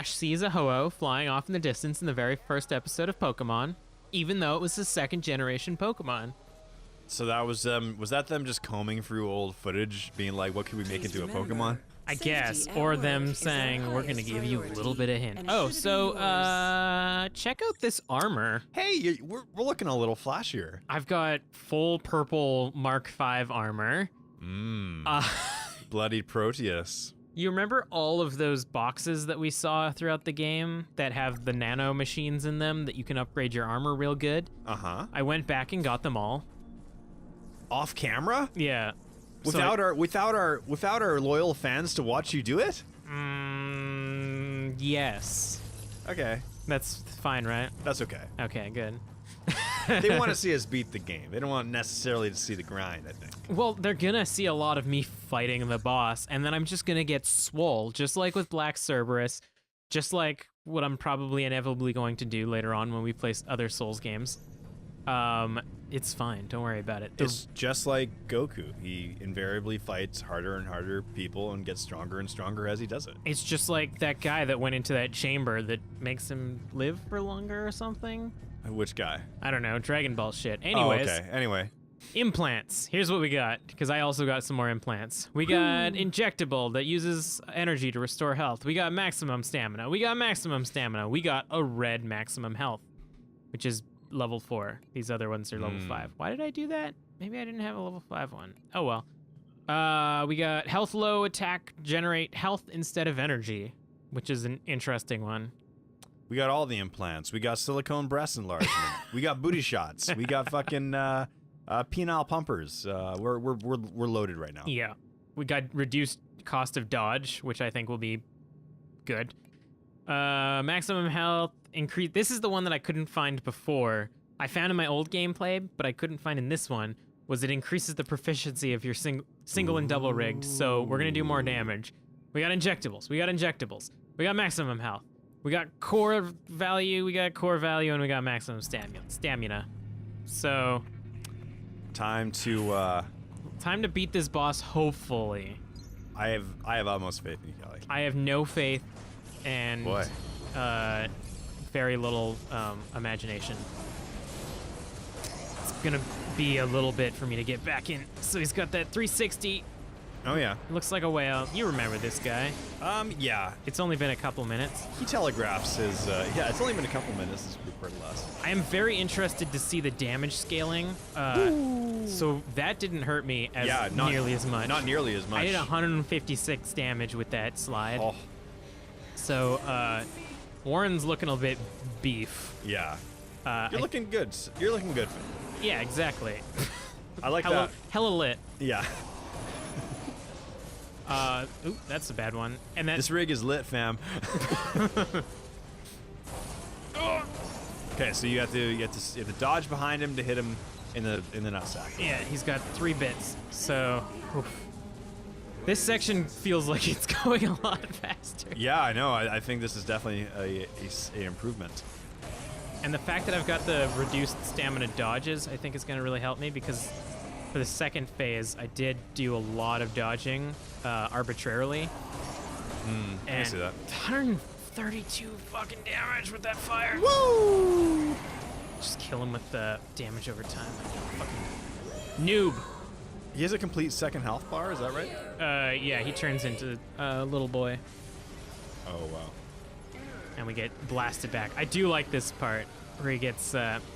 Ash sees a Ho-Oh flying off in the distance in the very first episode of Pokemon, even though it was the second generation Pokemon. So that was them just combing through old footage, being like, what could we make into a Pokemon? I guess, or them saying, we're gonna give you a little bit of hint. Oh, so, check out this armor. Hey, we're looking a little flashier. I've got full purple Mark V armor. Bloody Proteus. You remember all of those boxes that we saw throughout the game that have the nano machines in them that you can upgrade your armor real good? Uh-huh. I went back and got them all. Off camera? Yeah. Without our loyal fans to watch you do it? Yes. Okay. That's fine, right? That's okay. Okay, good. They want to see us beat the game. They don't want necessarily to see the grind, I think. Well, they're gonna see a lot of me fighting the boss, and then I'm just gonna get swole, just like with Black Cerberus, just like what I'm probably inevitably going to do later on when we play other Souls games. It's fine. Don't worry about it. It's just like Goku. He invariably fights harder and harder people and gets stronger and stronger as he does it. It's just like that guy that went into that chamber that makes him live for longer or something. Which guy? I don't know. Dragon Ball shit. Anyways. Oh, okay. Anyway. Implants. Here's what we got, because I also got some more implants. We got injectable that uses energy to restore health. We got maximum stamina. We got maximum stamina. We got a red maximum health, which is level 4. These other ones are level 5. Why did I do that? Maybe I didn't have a level 5 one. Oh well. We got health low attack, generate health instead of energy, which is an interesting one. We got all the implants. We got silicone breast enlargement. We got booty shots. We got fucking penile pumpers. We're loaded right now. Yeah. We got reduced cost of dodge, which I think will be good. Maximum health increase. This is the one that I couldn't find before. I found in my old gameplay, but I couldn't find in this one, was it increases the proficiency of your single and double rigged, so we're gonna do more damage. We got injectables. We got maximum health. We got core value, and we got maximum stamina. So, time to beat this boss, hopefully. I have utmost faith in you, Kelly. I have no faith and Boy. Very little imagination. It's gonna be a little bit for me to get back in. So he's got that 360. Oh yeah. Looks like a whale. You remember this guy. Yeah. It's only been a couple minutes. He telegraphs his, yeah, it's only been a couple minutes since we recorded last. I am very interested to see the damage scaling. So that didn't hurt me as nearly as much. Not nearly as much. I did 156 damage with that slide. Oh. So, Warren's looking a bit beef. Yeah. You're looking good. You're looking good. Yeah, exactly. I like that. Hella lit. Yeah. Ooh, that's a bad one. And that This rig is lit, fam. Okay, so you have to dodge behind him to hit him in the nutsack. Yeah, he's got 3 bits. So, oof. This section feels like it's going a lot faster. Yeah, I know. I think this is definitely a improvement. And the fact that I've got the reduced stamina dodges, I think is going to really help me, because for the second phase, I did do a lot of dodging arbitrarily. I see that. 132 fucking damage with that fire. Woo! Just kill him with the damage over time. Like a fucking noob. He has a complete second health bar, is that right? Yeah, he turns into a little boy. Oh, wow. And we get blasted back. I do like this part where he gets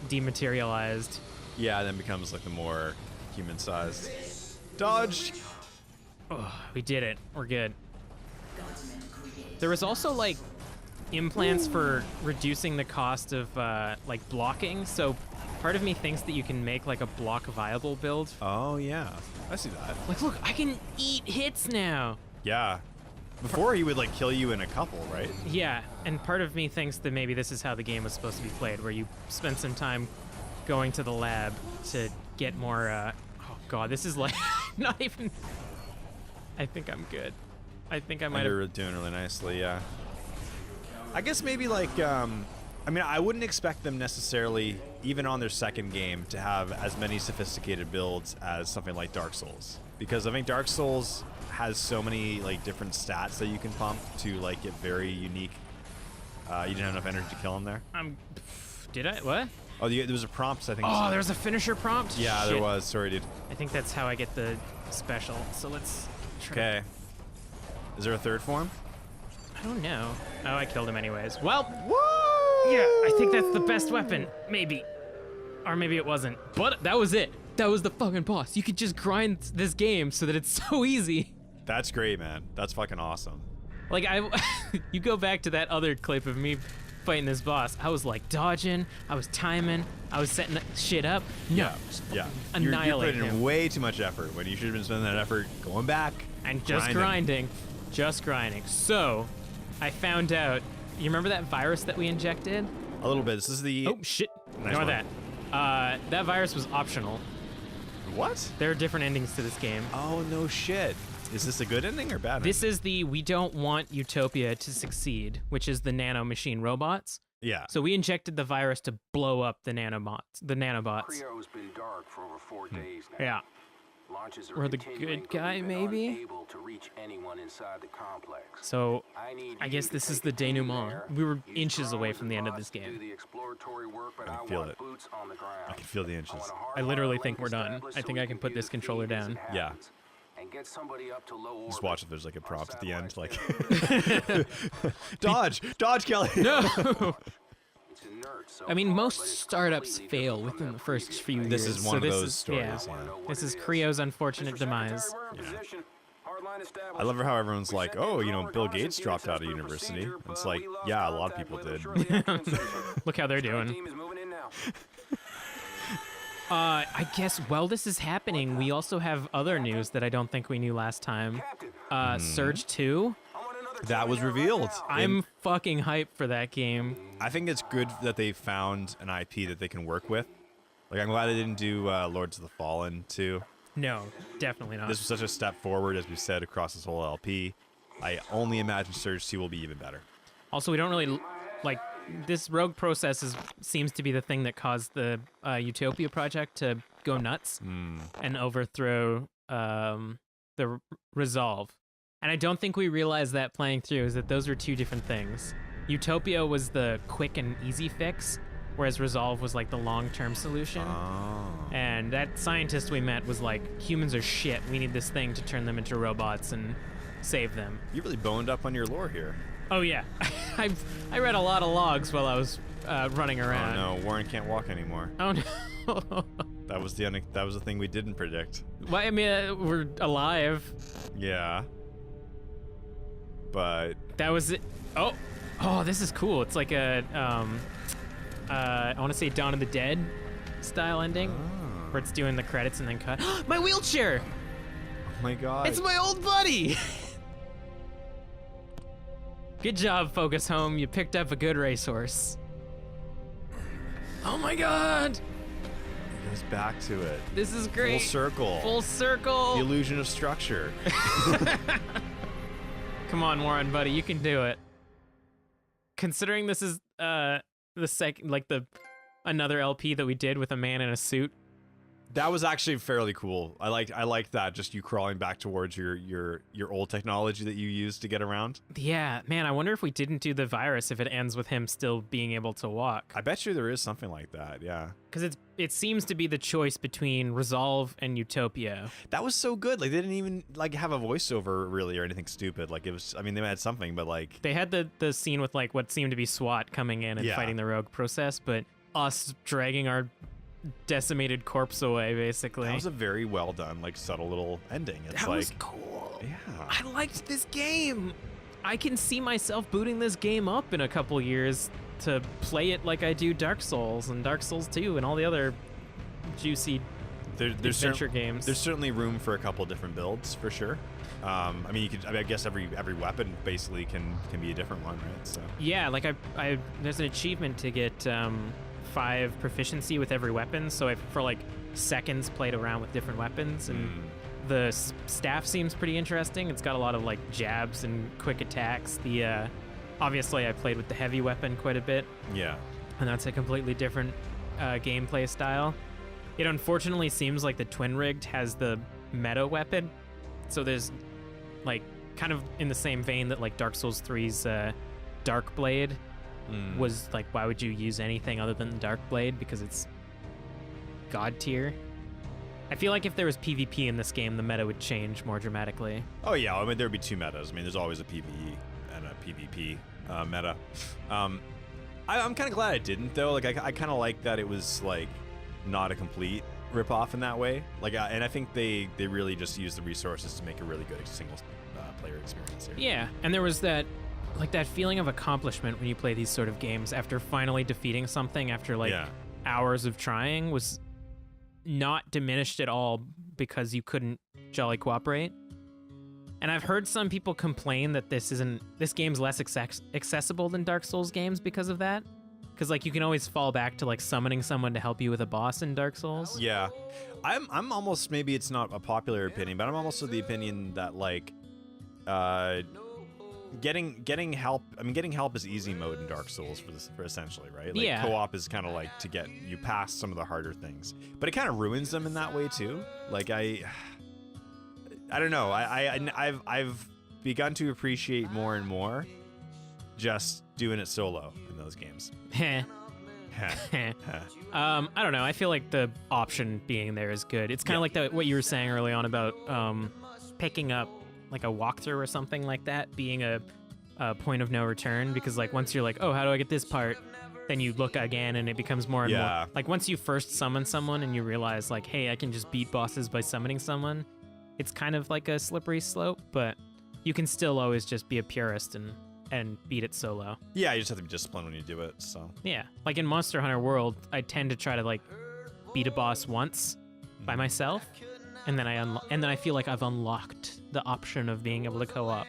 dematerialized. Yeah, then becomes like the more human-sized. Dodge! Oh, we did it. We're good. There was also like implants for reducing the cost of like blocking. So part of me thinks that you can make like a block viable build. Oh yeah, I see that. Like, look, I can eat hits now. Yeah. Before he would like kill you in a couple, right? Yeah, and part of me thinks that maybe this is how the game was supposed to be played, where you spend some time going to the lab to get more, oh god, this is like, not even, I think I'm good. I think I might have. You're doing really nicely, yeah. I guess maybe like, I mean, I wouldn't expect them necessarily, even on their second game, to have as many sophisticated builds as something like Dark Souls. Because I think Dark Souls has so many like different stats that you can pump to like get very unique You didn't have enough energy to kill him there? Did I? What? Oh, there was a prompt, I think. Oh, there's a finisher prompt? Yeah, Shit. there was. Sorry, dude. I think that's how I get the special. So let's try. Okay. Is there a third form? I don't know. Oh, I killed him anyways. Well, Woo! yeah, I think that's the best weapon. Maybe. Or maybe it wasn't. But that was it. That was the fucking boss. You could just grind this game so that it's so easy. That's great, man. That's fucking awesome. Like, you go back to that other clip of me fighting this boss. I was like dodging, I was timing, I was setting shit up. No, just Yeah. annihilate You're putting him. in way too much effort when you should have been spending that effort going back And just grinding. Just grinding. So, I found out, you remember that virus that we injected? A little bit. This is the... Oh, shit. Nice Ignore one. that. That virus was optional. What? There are different endings to this game. Oh, no shit. Is this a good ending or bad This ending? is the we don't want Utopia to succeed, which is the nano machine robots. Yeah. So we injected the virus to blow up the nanobots. Creo's been dark for over 4 days now. Yeah. Launches are We're the continuing, good but guy, we've been maybe? unable to reach anyone inside the complex. So need I you guess to this is take the a team denouement. there. We were Use inches away drones from the and end of bots this to do game. the exploratory work, but I I can feel want it. boots on the ground. I can feel the inches. want a hard I literally hard think link we're done. established I so think we I can put view this the controller feed as down. it Yeah. happens, and get somebody up to low Just orbit. watch if there's like a Our prompt at the end, like... satellites Dodge! Dodge, Kelly! No! It's inert so I mean, far, most but it's startups completely fail different from within that the first previous few years. This is one so of this those is, stories, Yeah. yeah. This is Creo's unfortunate demise. I love how everyone's like, oh, you know, Bill Gates dropped out of university. It's like, yeah, a lot of people did. Look how they're doing. I guess while this is happening, we also have other news that I don't think we knew last time. Surge 2. That was revealed. I'm fucking hyped for that game. I think it's good that they found an IP that they can work with. Like, I'm glad they didn't do Lords of the Fallen too. No, definitely not. This was such a step forward, as we said, across this whole LP. I only imagine Surge 2 will be even better. Also, we don't really like this rogue process seems to be the thing that caused the Utopia project to go nuts and overthrow the Resolve. And I don't think we realized that playing through is that those were two different things. Utopia was the quick and easy fix, whereas Resolve was like the long-term solution. Oh. And that scientist we met was like, humans are shit. We need this thing to turn them into robots and save them. You really boned up on your lore here. Oh yeah, I read a lot of logs while I was running around. Oh no, Warren can't walk anymore. Oh no. That was the thing we didn't predict. Well, I mean, we're alive. Yeah. But That was it. Oh, this is cool. It's like a I want to say Dawn of the Dead style ending, where it's doing the credits and then cut. My wheelchair! oh my god. It's my old buddy! Good job, Focus Home. You picked up a good racehorse. Oh my god! It goes back to it. This is great. Full circle. Full circle. The illusion of structure. Come on, Warren, buddy. You can do it. Considering this is the another LP that we did with a man in a suit. That was actually fairly cool. I liked that, just you crawling back towards your old technology that you used to get around. Yeah, man, I wonder if we didn't do the virus if it ends with him still being able to walk. I bet you there is something like that, yeah. Because it seems to be the choice between Resolve and Utopia. That was so good. Like, they didn't even like have a voiceover really or anything stupid. Like, it was, I mean, they had something, but like... They had the scene with like what seemed to be SWAT coming in and Yeah. fighting the rogue process, but us dragging our decimated corpse away, basically. That was a very well done, like, subtle little ending. It's That like... was cool. Yeah. I liked this game. I can see myself booting this game up in a couple years to play it like I do Dark Souls and Dark Souls 2 and all the other juicy There's adventure games. There's certainly room for a couple different builds, for sure. I mean, I guess every weapon basically can be a different one, right? So Yeah, like I there's an achievement to get 5 proficiency with every weapon, so I for like seconds played around with different weapons, and the staff seems pretty interesting. It's got a lot of like jabs and quick attacks. The obviously I played with the heavy weapon quite a bit, yeah. and that's a completely different gameplay style. It unfortunately seems like the Twin Rigged has the meta weapon, so there's like kind of in the same vein that like Dark Souls 3's Dark Blade was like, why would you use anything other than Dark Blade? Because it's god tier. I feel like if there was PvP in this game, the meta would change more dramatically. Oh yeah, I mean there would be two metas. I mean there's always a PvE and a PvP meta. I'm kind of glad I didn't though. Like I kind of like that it was like not a complete rip-off in that way. Like and I think they really just used the resources to make a really good single player experience here. Yeah, and there was that feeling of accomplishment when you play these sort of games after finally defeating something after hours of trying was not diminished at all because you couldn't jolly cooperate. And I've heard some people complain that this game's less accessible than Dark Souls games because of that. Because like you can always fall back to like summoning someone to help you with a boss in Dark Souls. Yeah, I'm almost, maybe it's not a popular opinion, but I'm almost of the opinion that like getting help. I mean, getting help is easy mode in Dark Souls for essentially, right? Like, yeah. Co-op is kind of like to get you past some of the harder things, but it kind of ruins them in that way too. Like I don't know. I've begun to appreciate more and more just doing it solo in those games. I don't know. I feel like the option being there is good. It's kind of like what you were saying early on about picking up like a walkthrough or something like that being a point of no return, because like once you're like, oh, how do I get this part? Then you look again and it becomes more and more. Like once you first summon someone and you realize like, hey, I can just beat bosses by summoning someone, it's kind of like a slippery slope, but you can still always just be a purist and beat it solo. Yeah, you just have to be disciplined when you do it. So yeah, like in Monster Hunter World, I tend to try to like beat a boss once by myself, and then I feel like I've unlocked the option of being able to co-op.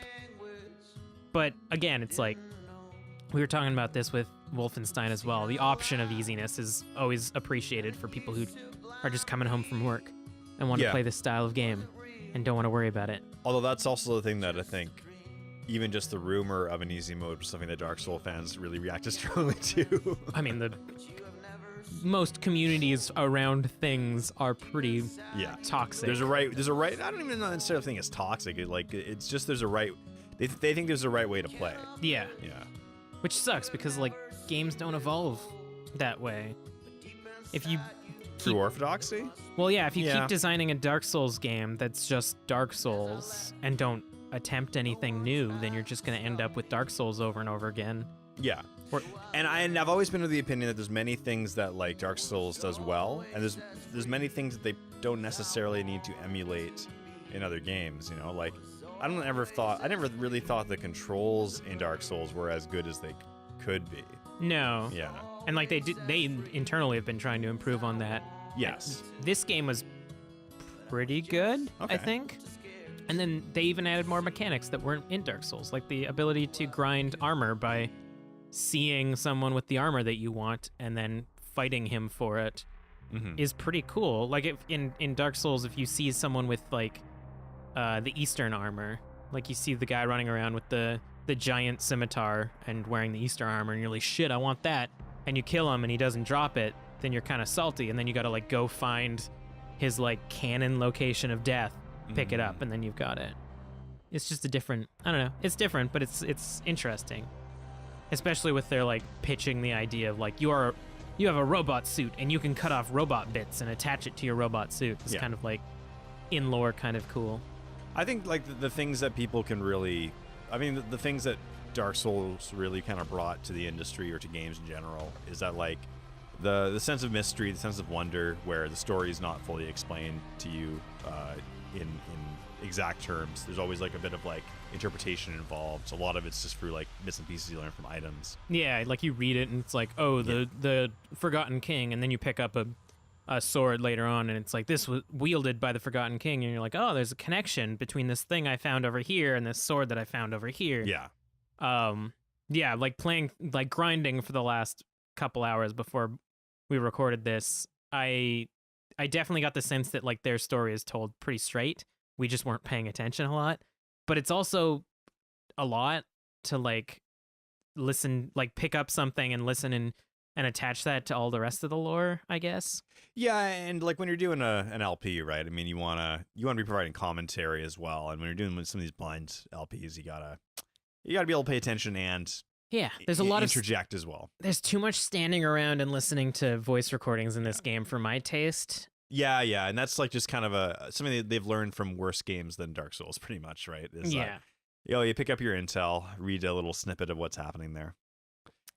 But again, it's like we were talking about this with Wolfenstein as well. The option of easiness is always appreciated for people who are just coming home from work and want to play this style of game and don't want to worry about it. Although that's also the thing that I think even just the rumor of an easy mode was something that Dark Souls fans really reacted strongly to. I mean, the most communities around things are pretty toxic. There's a right. I don't even necessarily think it's toxic. It's just there's a right. They think there's a right way to play. Yeah. Which sucks because like games don't evolve that way. If you through orthodoxy. Well, yeah. If you keep designing a Dark Souls game that's just Dark Souls and don't attempt anything new, then you're just going to end up with Dark Souls over and over again. Yeah. And I've always been of the opinion that there's many things that like Dark Souls does well, and there's many things that they don't necessarily need to emulate in other games. You know, like I never really thought the controls in Dark Souls were as good as they could be. No. Yeah. And like they internally have been trying to improve on that. Yes. This game was pretty good, I think. And then they even added more mechanics that weren't in Dark Souls, like the ability to grind armor by seeing someone with the armor that you want and then fighting him for it is pretty cool. Like if in Dark Souls, if you see someone with like the Eastern armor, like you see the guy running around with the giant scimitar and wearing the Eastern armor, and you're like, shit, I want that, and you kill him and he doesn't drop it, then you're kind of salty, and then you gotta like go find his like canon location of death, pick it up, and then you've got it. It's just a different, I don't know, it's different, but it's interesting. Especially with their like pitching the idea of like you have a robot suit and you can cut off robot bits and attach it to your robot suit. It's kind of like in lore kind of cool. I think like the things that people can really, I mean the things that Dark Souls really kind of brought to the industry or to games in general is that like the sense of mystery, the sense of wonder, where the story is not fully explained to you in exact terms. There's always like a bit of like interpretation involved. So a lot of it's just through like bits and pieces you learn from items. Yeah, like you read it and it's like, oh, the Forgotten King, and then you pick up a sword later on and it's like, this was wielded by the Forgotten King, and you're like, oh, there's a connection between this thing I found over here and this sword that I found over here. Yeah. Like playing, like grinding for the last couple hours before we recorded this, I definitely got the sense that like their story is told pretty straight. We just weren't paying attention a lot. But it's also a lot to like listen, like pick up something and listen and attach that to all the rest of the lore, I guess. Yeah, and like when you're doing an LP, right? I mean, you wanna be providing commentary as well. And when you're doing some of these blind LPs, you gotta be able to pay attention and Yeah, there's a lot of interject as well. there's too much standing around and listening to voice recordings in this game for my taste. Yeah, and that's like just kind of something that they've learned from worse games than Dark Souls, pretty much, right? Yeah. You pick up your intel, read a little snippet of what's happening there.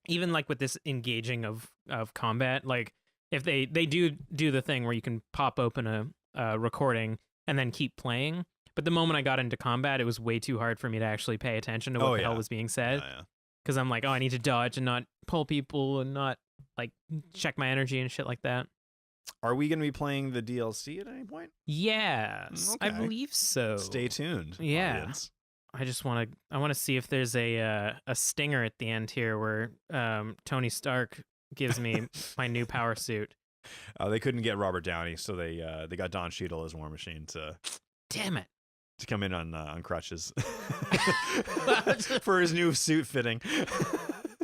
Even like with this engaging of combat, like if they do the thing where you can pop open a recording and then keep playing, but the moment I got into combat, it was way too hard for me to actually pay attention to what the hell was being said. Yeah. Because I'm like, oh, I need to dodge and not pull people and not like check my energy and shit like that. Are we going to be playing the DLC at any point? Yes, I Okay. believe so. Stay tuned. Yeah. Audience. I just want to see if there's a stinger at the end here where Tony Stark gives me my new power suit. They couldn't get Robert Downey, so they got Don Cheadle as War Machine to Damn it. come in on crutches for his new suit fitting.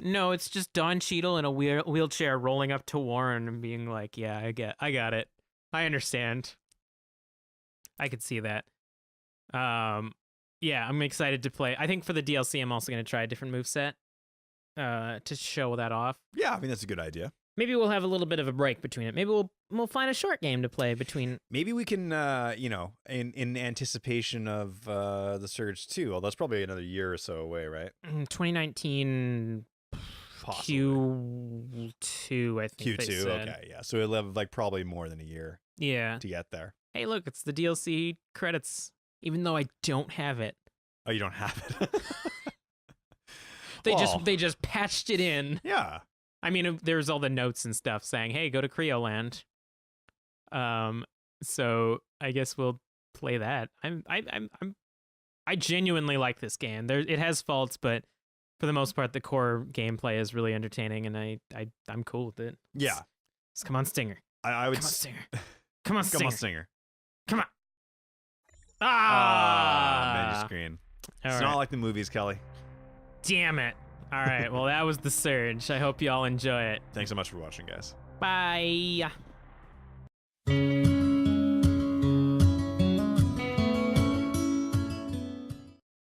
No, it's just Don Cheadle in a wheelchair rolling up to Warren and being like, "Yeah, I got it. I understand. I could see that." Yeah, I'm excited to play. I think for the DLC, I'm also going to try a different moveset to show that off. Yeah, I mean that's a good idea. Maybe we'll have a little bit of a break between it. Maybe we'll find a short game to play between. Maybe we can, in anticipation of the Surge 2, although that's probably another year or so away, right? 2019 Possibly. Q2, I think they Q2, said. okay, yeah. So it'll have like probably more than a year Yeah. to get there. Hey, look, it's the DLC credits, even though I don't have it. Oh, you don't have it? They just patched it in. Yeah. I mean, there's all the notes and stuff saying, "Hey, go to Creoland." So I guess we'll play that. I genuinely like this game. It has faults, but for the most part, the core gameplay is really entertaining, and I'm cool with it. Yeah. Come on, Stinger. I would. Come on, Stinger. Come on, Stinger. Come on, Stinger. Come on. Menu screen. It's not like the movies, Kelly. Damn it. All right. Well, that was the Surge. I hope you all enjoy it. Thanks so much for watching, guys. Bye.